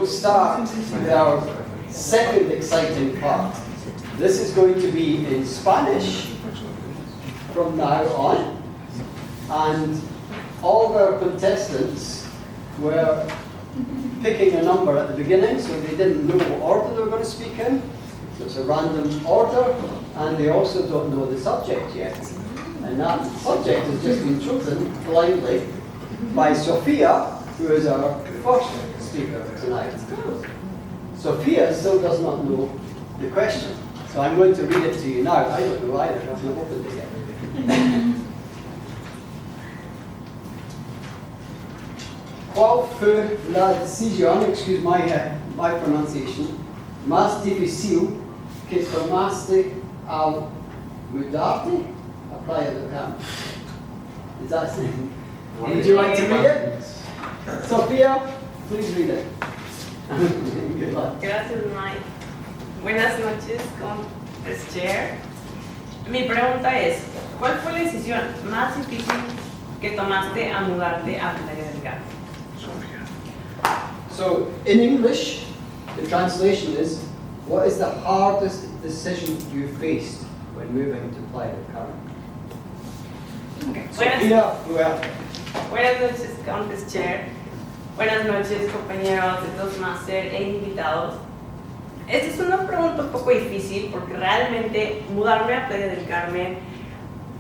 we'll start with our second exciting part. This is going to be in Spanish from now on, and all of our contestants were picking a number at the beginning, so they didn't know what order they were going to speak in. So it's a random order, and they also don't know the subject yet. And that subject has just been chosen blindly by Sofia, who is our first speaker tonight. Sofia still does not know the question, so I'm going to read it to you now. I don't know either, I've not opened it yet. ¿Cuál fue la decisión, excuse my pronunciation, más difícil que tomaste al mudarte a Playa del Carmen? Is that would you like to read it? Sofia, please read it. Good luck. Gracias, Mike. Buenas noches, Conference Chair. Mi pregunta es, ¿cuál fue la decisión más difícil que tomaste a mudarte a Playa del Carmen? So, in English, the translation is, what is the hardest decision you faced when moving to Playa del Carmen? Okay. Sofia, Huerta. Buenas noches, Conference Chair. Buenas noches, compañeros de Toastmasters e invitados. Esta es una pregunta un poco difícil porque realmente mudarme a Playa del Carmen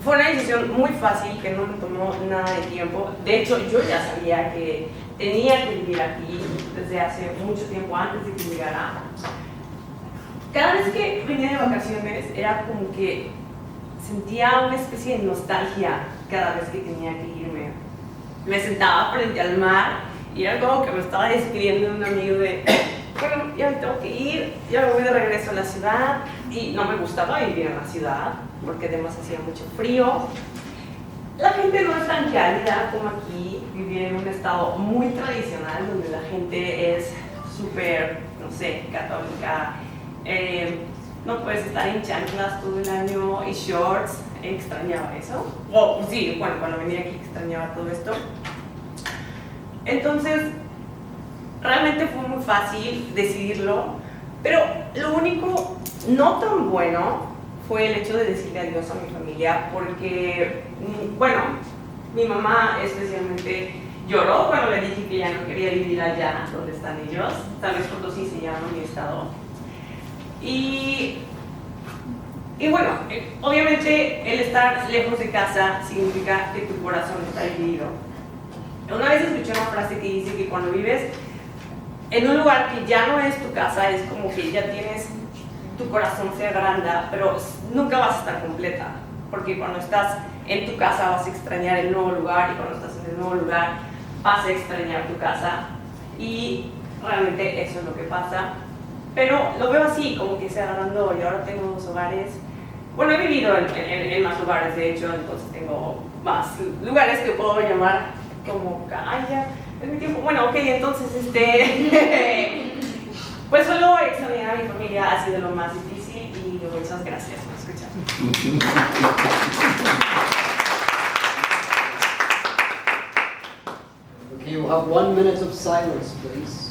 fue una decisión muy fácil que no me tomó nada de tiempo. De hecho, yo ya sabía que tenía que vivir aquí desde hace mucho tiempo antes de que llegara. Cada vez que venía de vacaciones era como que sentía una especie de nostalgia cada vez que tenía que irme. Me sentaba frente al mar y era como que me estaba despidiendo de un amigo de bueno, ya me tengo que ir, ya me voy de regreso a la ciudad. Y no me gustaba vivir en la ciudad porque además hacía mucho frío. La gente no es tan cálida como aquí. Viví en un estado muy tradicional donde la gente es súper, no sé, católica. No puedes estar en chanclas todo el año y shorts. Extrañaba eso. Sí, bueno, cuando venía aquí extrañaba todo esto. Entonces, realmente fue muy fácil decidirlo, pero lo único no tan bueno fue el hecho de decirle adiós a mi familia, porque, bueno, mi mamá especialmente lloró cuando le dije que ya no quería vivir allá donde están ellos. Tal vez Potosí se llama mi estado. Y bueno, obviamente el estar lejos de casa significa que tu corazón está dividido. Una vez escuché una frase que dice que cuando vives en un lugar que ya no es tu casa, es como que ya tienes, tu corazón se agranda, pero nunca vas a estar completa, porque cuando estás en tu casa vas a extrañar el nuevo lugar, y cuando estás en el nuevo lugar vas a extrañar tu casa, y realmente eso es lo que pasa. Pero lo veo así, como que se agrandó, y ahora tengo 2 hogares. Bueno, he vivido en más lugares, de hecho, entonces tengo más lugares que puedo llamar como, ay, ya, es mi tiempo. Bueno, ok, entonces, pues solo extrañar a mi familia ha sido lo más difícil, y muchas gracias por escuchar. Okay, we'll have 1 minute of silence, please.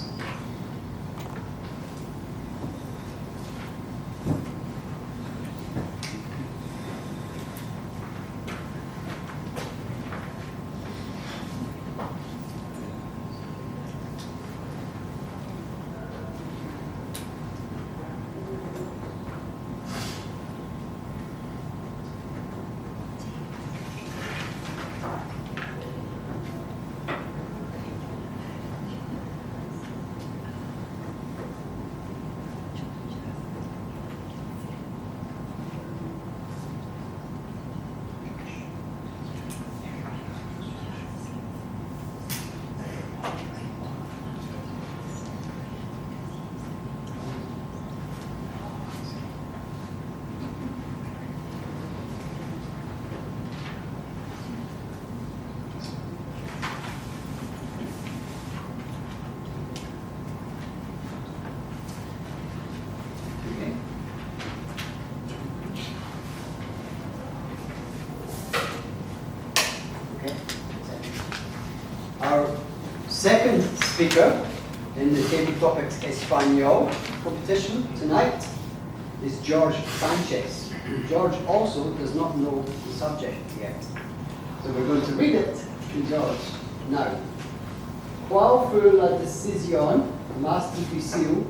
Our second speaker in the table topics Espanol competition tonight is Jorge Sanchez. George also does not know the subject yet. So we're going to read it to George now. ¿Cuál fue la decisión más difícil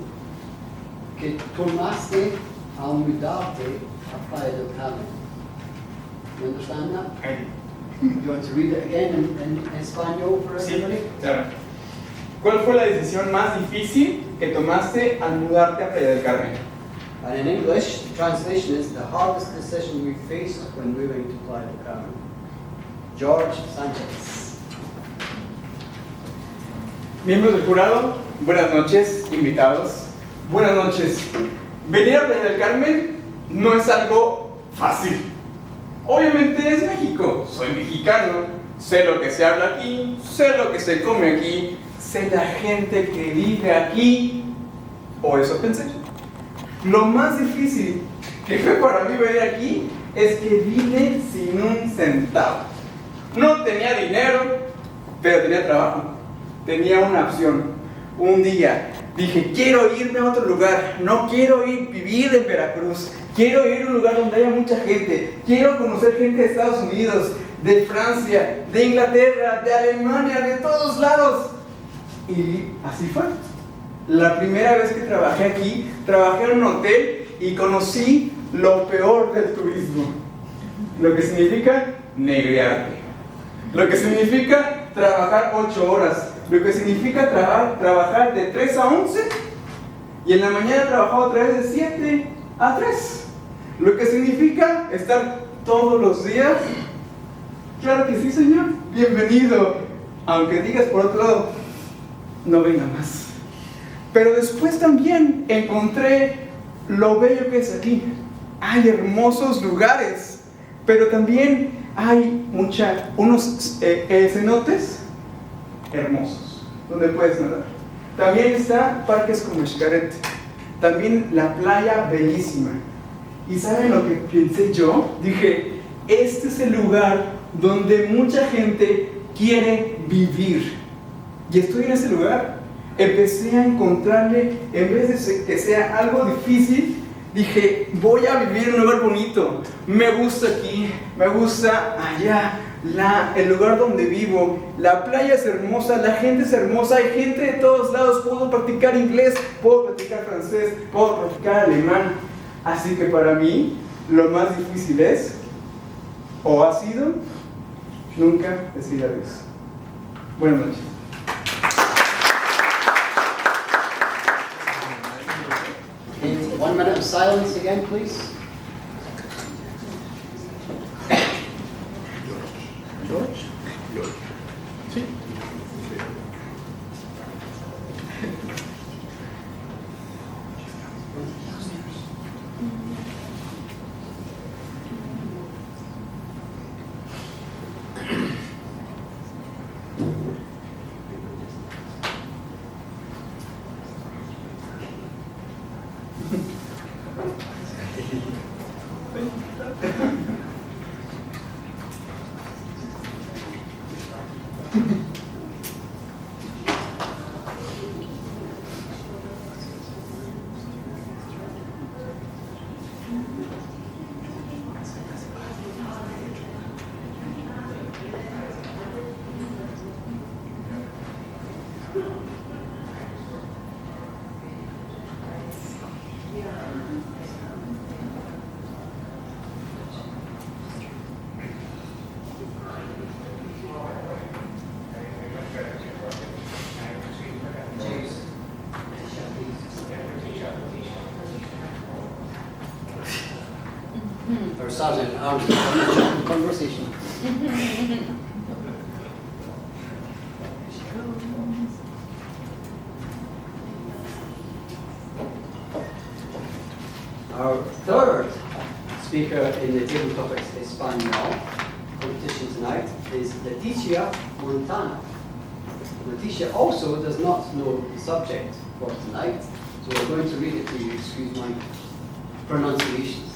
que tomaste al mudarte a Playa del Carmen? You understand that? You want to read it again in Espanol for everybody? Sí, claro. ¿Cuál fue la decisión más difícil que tomaste al mudarte a Playa del Carmen? And in English, the translation is the hardest decision we faced when moving to Playa del Carmen. Jorge Sanchez. Miembros del jurado, buenas noches, invitados. Buenas noches. Venir a Playa del Carmen no es algo fácil. Obviamente es México, soy mexicano, sé lo que se habla aquí, sé lo que se come aquí, sé la gente que vive aquí, o eso pensé. Lo más difícil que fue para mí venir aquí es que vine sin un centavo. No tenía dinero, pero tenía trabajo. Tenía una opción. Un día dije, quiero irme a otro lugar, no quiero vivir en Veracruz, quiero ir a un lugar donde haya mucha gente, quiero conocer gente de Estados Unidos, de Francia, de Inglaterra, de Alemania, de todos lados. Y así fue. La primera vez que trabajé aquí, trabajé en un hotel y conocí lo peor del turismo. Lo que significa negrearte. Lo que significa trabajar 8 horas. Lo que significa trabajar de 3 a 11 y en la mañana trabajaba otra vez de 7 a 3. Lo que significa estar todos los días. Claro que sí, señor. Bienvenido. Aunque digas por otro lado, no venga más. Pero después también encontré lo bello que es aquí. Hay hermosos lugares, pero también hay unos cenotes hermosos, donde puedes nadar. También está parques como Xcaret. También la playa bellísima. ¿Y saben lo que pensé yo? Dije, este es el lugar donde mucha gente quiere vivir. Y estoy en ese lugar. Empecé a encontrarle, en vez de que sea algo difícil, dije, voy a vivir en un lugar bonito. Me gusta aquí, me gusta allá, el lugar donde vivo. La playa es hermosa, la gente es hermosa, hay gente de todos lados. Puedo practicar inglés, puedo practicar francés, puedo practicar alemán. Así que para mí, lo más difícil es, o ha sido, nunca decir adiós. Buenas noches. Okay, 1 minute of silence again, please. George? Sí. Or Sergeant Arms conversation. Our third speaker in the table topics Espanol competition tonight is Letitia Montana. Letitia also does not know the subject for tonight, so we're going to read it to you, excuse my pronunciations.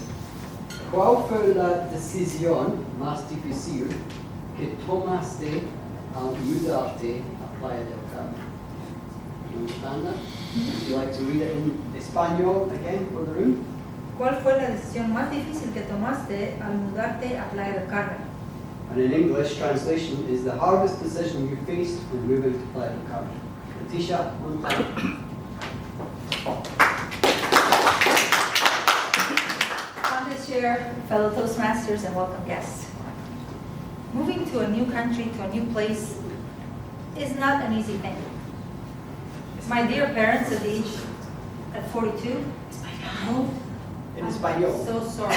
¿Cuál fue la decisión más difícil que tomaste al mudarte a Playa del Carmen? Understand that? Would you like to read it in Espanol again for the room? ¿Cuál fue la decisión más difícil que tomaste al mudarte a Playa del Carmen? And in English, translation is the hardest decision you faced when moving to Playa del Carmen. Letitia, one time. On this year, fellow Toastmasters and welcome guests. Moving to a new country, to a new place, is not an easy thing. My dear parents at 42, moved. In I'm Espanol. so sorry.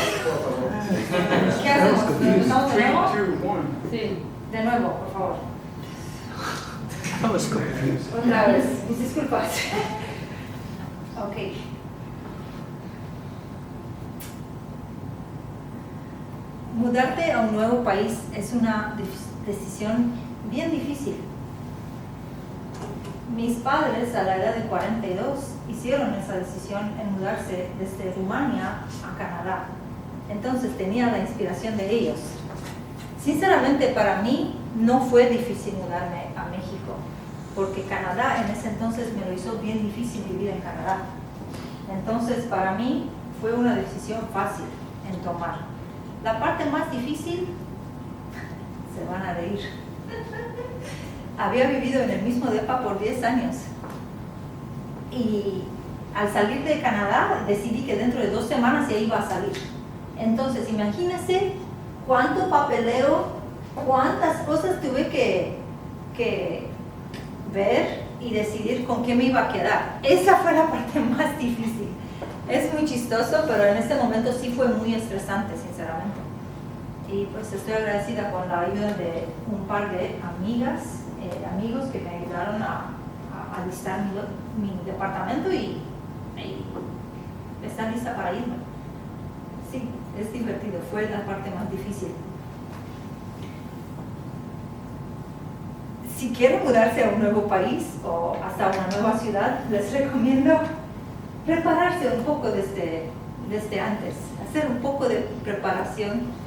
¿Qué hacemos? ¿Lo empezamos de 3, nuevo? 2, 1. Sí, de nuevo, por favor. I was confused. Otra vez, mis disculpas. Ok. Mudarte a un nuevo país es una decisión bien difícil. Mis padres a la edad de 42 hicieron esa decisión en mudarse desde Rumania a Canadá. Entonces tenía la inspiración de ellos. Sinceramente para mí no fue difícil mudarme a México, porque Canadá en ese entonces me lo hizo bien difícil vivir en Canadá. Entonces para mí fue una decisión fácil en tomar. La parte más difícil, se van a reír. Había vivido en el mismo depa por 10 años y al salir de Canadá decidí que dentro de 2 semanas ya iba a salir. Entonces imagínense cuánto papeleo, cuántas cosas tuve que ver y decidir con qué me iba a quedar. Esa fue la parte más difícil. Es muy chistoso, pero en este momento sí fue muy estresante, sinceramente. Y pues estoy agradecida con la ayuda de un par de amigos que me ayudaron a alistar mi departamento y están lista para irme. Sí, es divertido, fue la parte más difícil. Si quieren mudarse a un nuevo país o hasta una nueva ciudad, les recomiendo prepararse un poco desde antes, hacer un poco de preparación.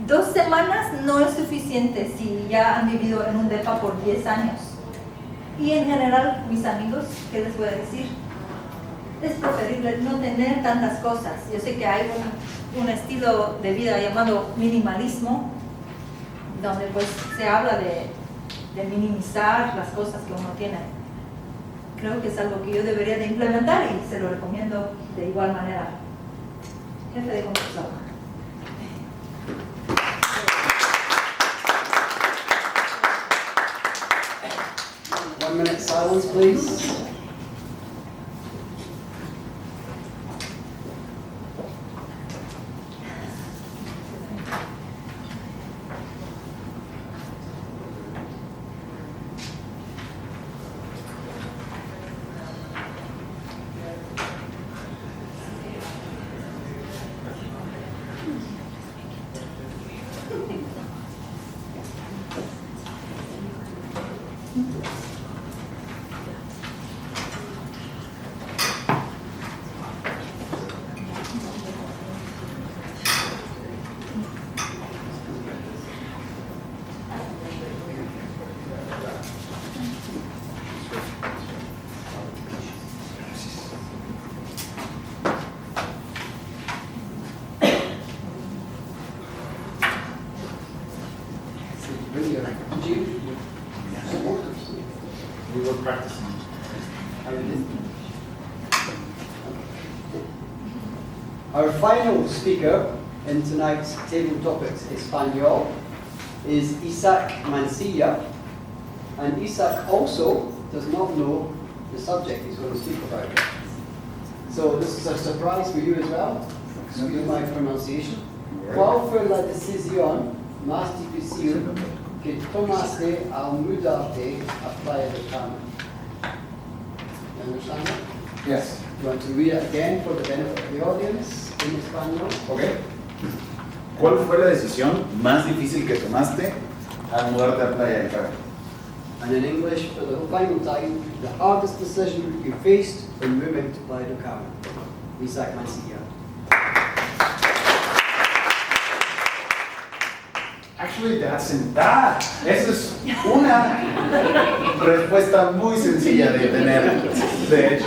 2 semanas no es suficiente si ya han vivido en un depa por 10 años. Y en general, mis amigos, ¿qué les voy a decir? Es preferible no tener tantas cosas. Yo sé que hay un estilo de vida llamado minimalismo, donde pues se habla de minimizar las cosas que uno tiene. Creo que es algo que yo debería de implementar y se lo recomiendo de igual manera. Jefe de concurso. 1 minute silence, please. We were practicing. Our final speaker in tonight's Table Topics Espanol is Isaac Mancilla, and Isaac also does not know the subject he's going to speak about. So this is a surprise for you as well. Excuse my pronunciation. ¿Cuál fue la decisión más difícil que tomaste al mudarte a Playa del Carmen? You understand that? Yes. You want to read it again for the benefit of the audience in español? Okay. ¿Cuál fue la decisión más difícil que tomaste al mudarte a Playa del Carmen? And in English, for the final time, the hardest decision you faced when moving to Playa del Carmen. Isaac Mancilla. Actually, Actually, te hacen sentar. Esa es una respuesta muy sencilla de tener, de hecho.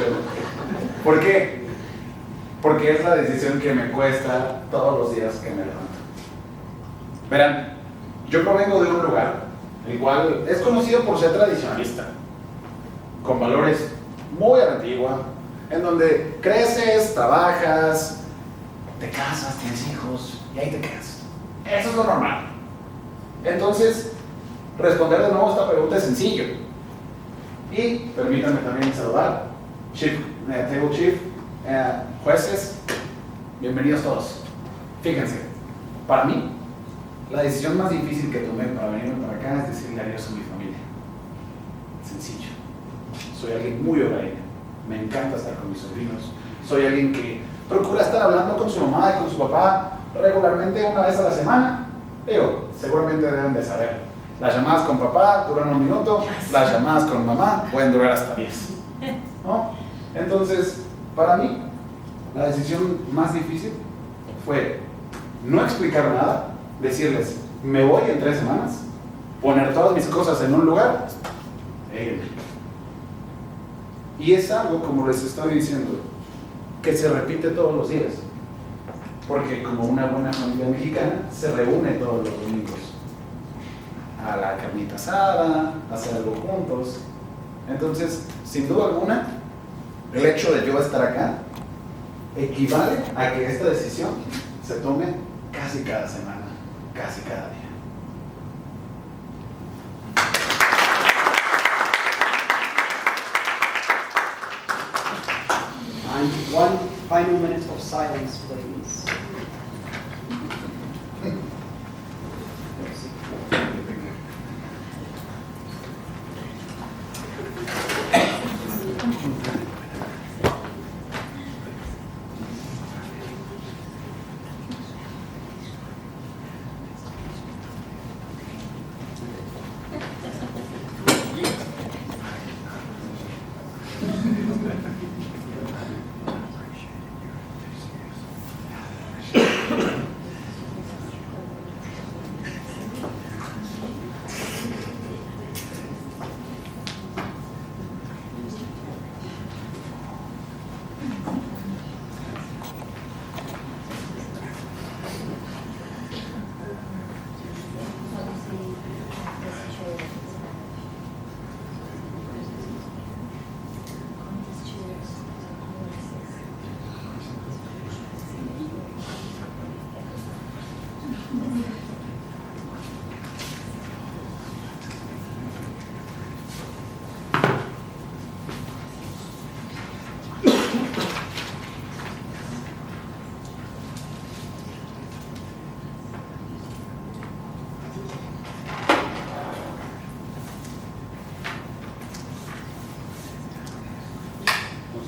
¿Por qué? Porque es la decisión que me cuesta todos los días que me levanto. Verán, yo provengo de un lugar el cual es conocido por ser tradicionalista, con valores muy a la antigua, en donde creces, trabajas, te casas, tienes hijos y ahí te quedas. Eso es lo normal. Entonces, responder de nuevo a esta pregunta es sencillo. Y permítanme también saludar, Table Chief, jueces, bienvenidos todos. Fíjense, para mí, la decisión más difícil que tomé para venirme para acá es decirle adiós a mi familia. Sencillo. Soy alguien muy hogareño. Me encanta estar con mis sobrinos. Soy alguien que procura estar hablando con su mamá y con su papá regularmente una vez a la semana. Digo, seguramente deben de saber. Las llamadas con papá duran 1 minuto, las llamadas con mamá pueden durar hasta 10. ¿No? Entonces, para mí, la decisión más difícil fue no explicar nada, decirles, me voy en 3 semanas, poner todas mis cosas en un lugar, y es algo, como les estoy diciendo, que se repite todos los días, porque como una buena familia mexicana, se reúne todos los domingos a la carnita asada, a hacer algo juntos. Entonces, sin duda alguna, el hecho de yo estar acá equivale a que esta decisión se tome casi cada semana, casi cada día. And 1 final minute of silence, please.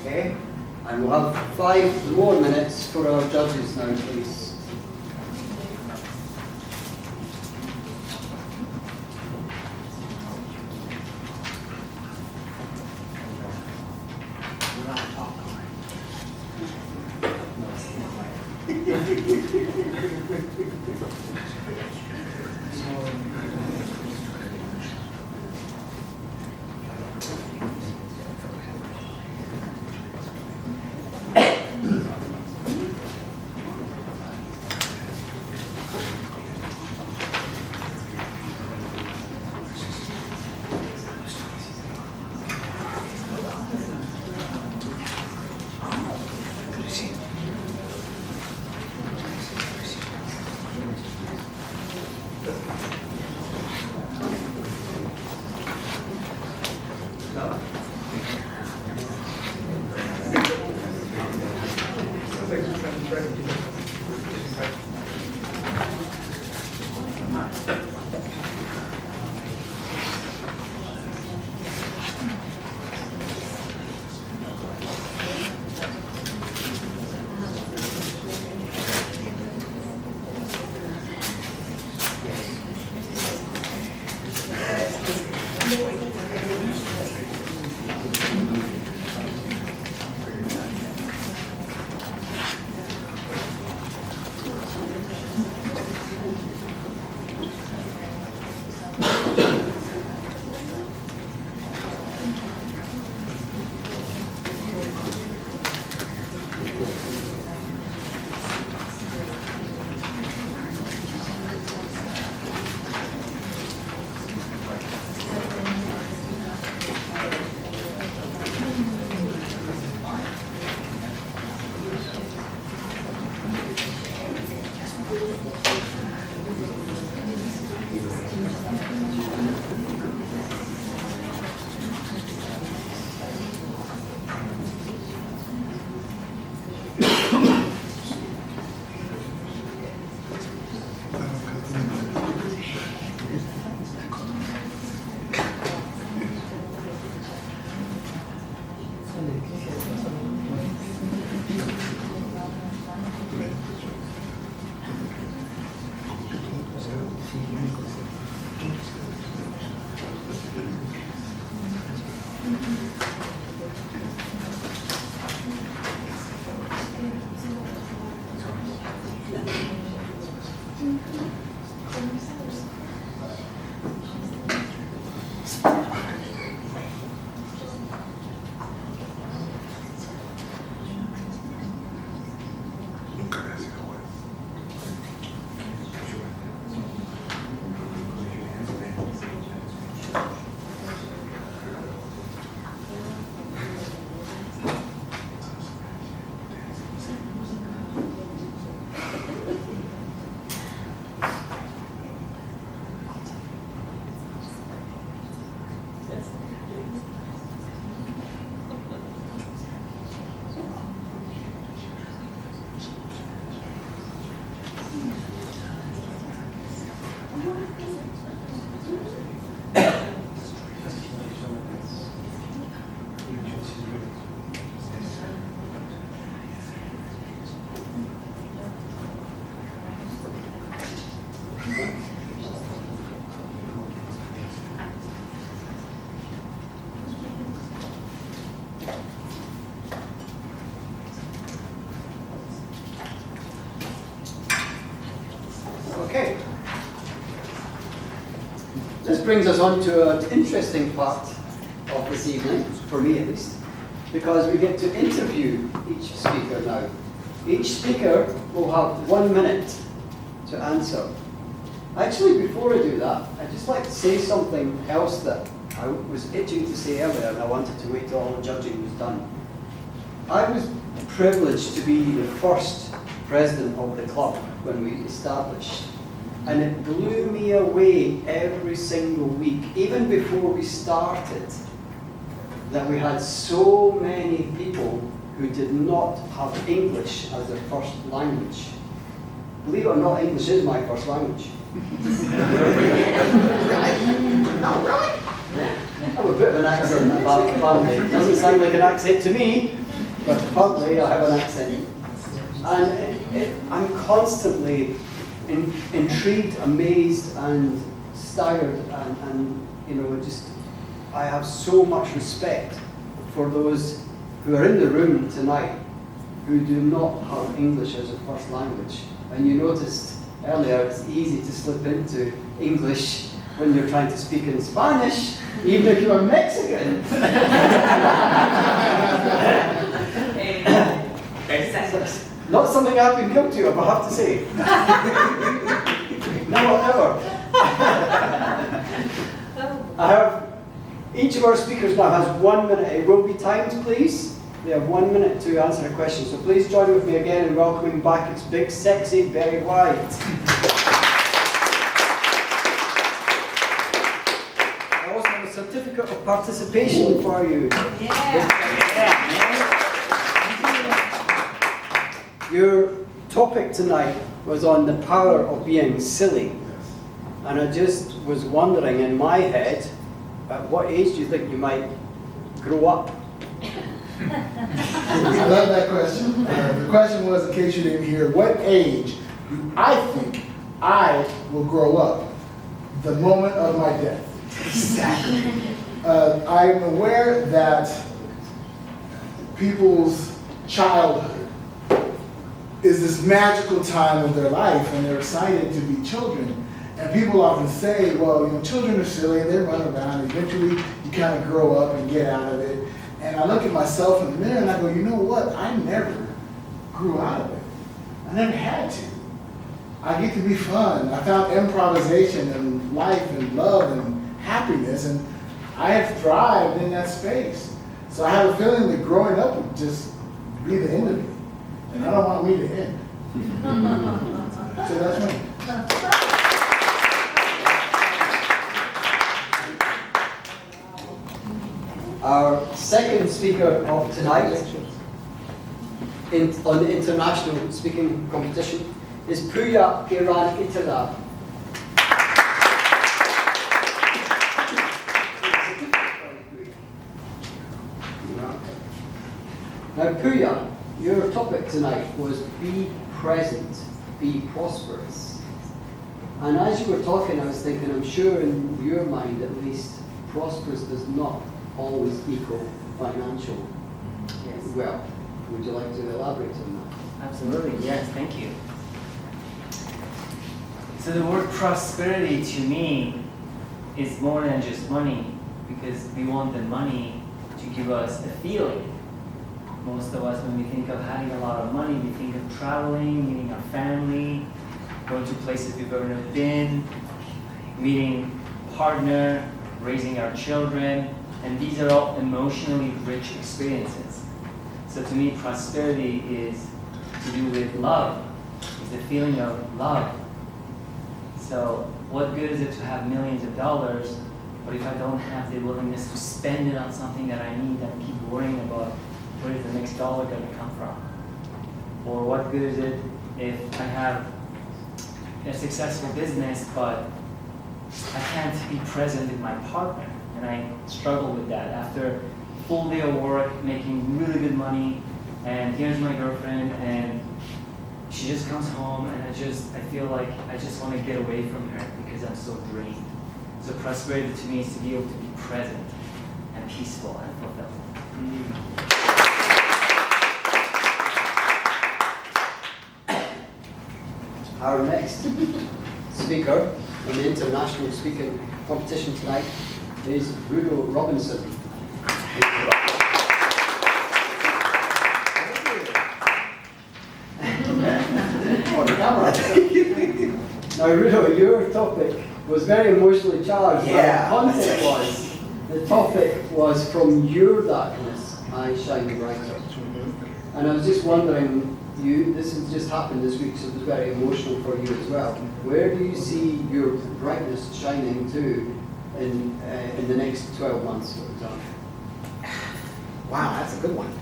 Okay, and we'll have 5 more minutes for our judges now, please. Okay. This brings us on to an interesting part of this evening, for me at least, because we get to interview each speaker now. Each speaker will have 1 minute to answer. Actually, before I do that, I'd just like to say something else that I was itching to say earlier, and I wanted to wait till all the judging was done. I was privileged to be the first president of the club when we established. And it blew me away every single week, even before we started, that we had so many people who did not have English as their first language. Believe it or not, English is my first language. No, really? I have a bit of an accent about the family. It doesn't sound like an accent to me, but apparently I have an accent. And I'm constantly intrigued, amazed, and staggered, and you know, I have so much respect for those who are in the room tonight who do not have English as a first language. And you noticed earlier it's easy to slip into English when you're trying to speak in Spanish, even if you're Mexican. Not something I've been guilty of, I have to say. Never ever. I have, each of our speakers now has 1 minute. It will be timed, please. They have 1 minute to answer a question. So please join with me again in welcoming back its big, sexy Barry White. I also have a certificate of participation for you. Your topic tonight was on the power of being silly. And I just was wondering in my head, at what age do you think you might grow up? I love that question. The question was, in case you didn't hear, what age do I think I will grow up? The moment of my death. Exactly. I'm aware that people's childhood is this magical time of their life, and they're excited to be children. And people often say, well, you know, children are silly, and they run around. Eventually, you kind of grow up and get out of it. And I look at myself in the mirror and I go, you know what? I never grew out of it. I never had to. I get to be fun. I found improvisation and life and love and happiness, and I have thrived in that space. So I have a feeling that growing up would just be the end of me. And I don't want me to end. So that's me. Our second speaker of tonight on the international speaking competition is Playa Iran Itala. Now Playa, your topic tonight was be present, be prosperous. And as you were talking, I was thinking, I'm sure in your mind at least, prosperous does not always equal financial wealth. Would you like to elaborate on that? Absolutely, yes, thank you. So the word prosperity to me is more than just money, because we want the money to give us a feeling. Most of us, when we think of having a lot of money, we think of traveling, meeting our family, going to places we've never been, meeting a partner, raising our children, and these are all emotionally rich experiences. So to me, prosperity is to do with love. It's the feeling of love. So what good is it to have millions of dollars, but if I don't have the willingness to spend it on something that I need and keep worrying about where is the next dollar going to come from? Or what good is it if I have a successful business, but I can't be present with my partner? And I struggle with that. After a full day of work, making really good money, and here's my girlfriend, and she just comes home, and I feel like I just want to get away from her because I'm so drained. So prosperity to me is to be able to be present and peaceful and fulfilled. Our next speaker in the international speaking competition tonight is Bruno Robinson. On camera. Now, Bruno, your topic was very emotionally charged. Yeah. But the content the topic was from your darkness, I shine brighter. And I was just wondering, this has just happened this week, so it was very emotional for you as well. Where do you see your brightness shining to in the next 12 months, for example? Wow, that's a good one.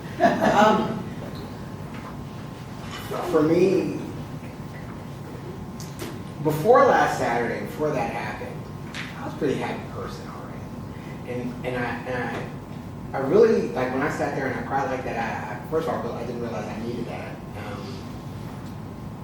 For me, before last Saturday, before that happened, I was a pretty happy person already. And I really, like when I sat there and I cried like that, first of all, I didn't realize I needed that.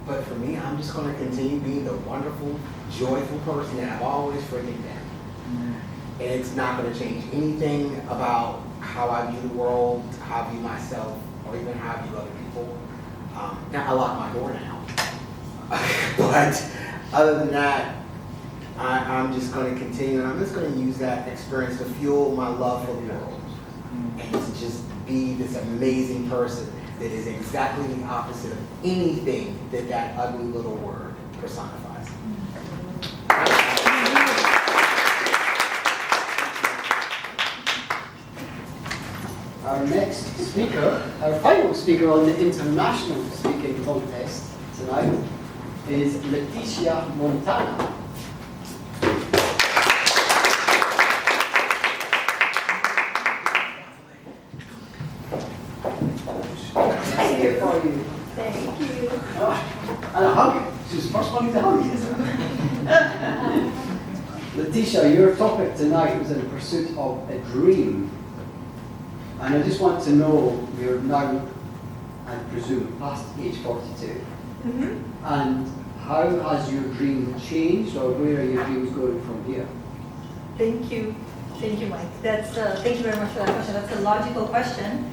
But for me, I'm just going to continue being the wonderful, joyful person that I've always freaking been. And it's not going to change anything about how I view the world, how I view myself, or even how I view other people. Now, I lock my door now. But other than that, I'm just going to continue, and I'm just going to use that experience to fuel my love for the world. And to just be this amazing person that is exactly the opposite of anything that ugly little word personifies. Our next speaker, our final speaker on the international speaking contest tonight is Letitia Montana. Here for you. Thank you. And a hug. She's the first one to hug. Letitia, your topic tonight was in pursuit of a dream. And I just want to know, you're now, I presume, past age 42. And how has your dream changed, or where are your dreams going from here? Thank you, Mike. Thank you very much for that question. That's a logical question.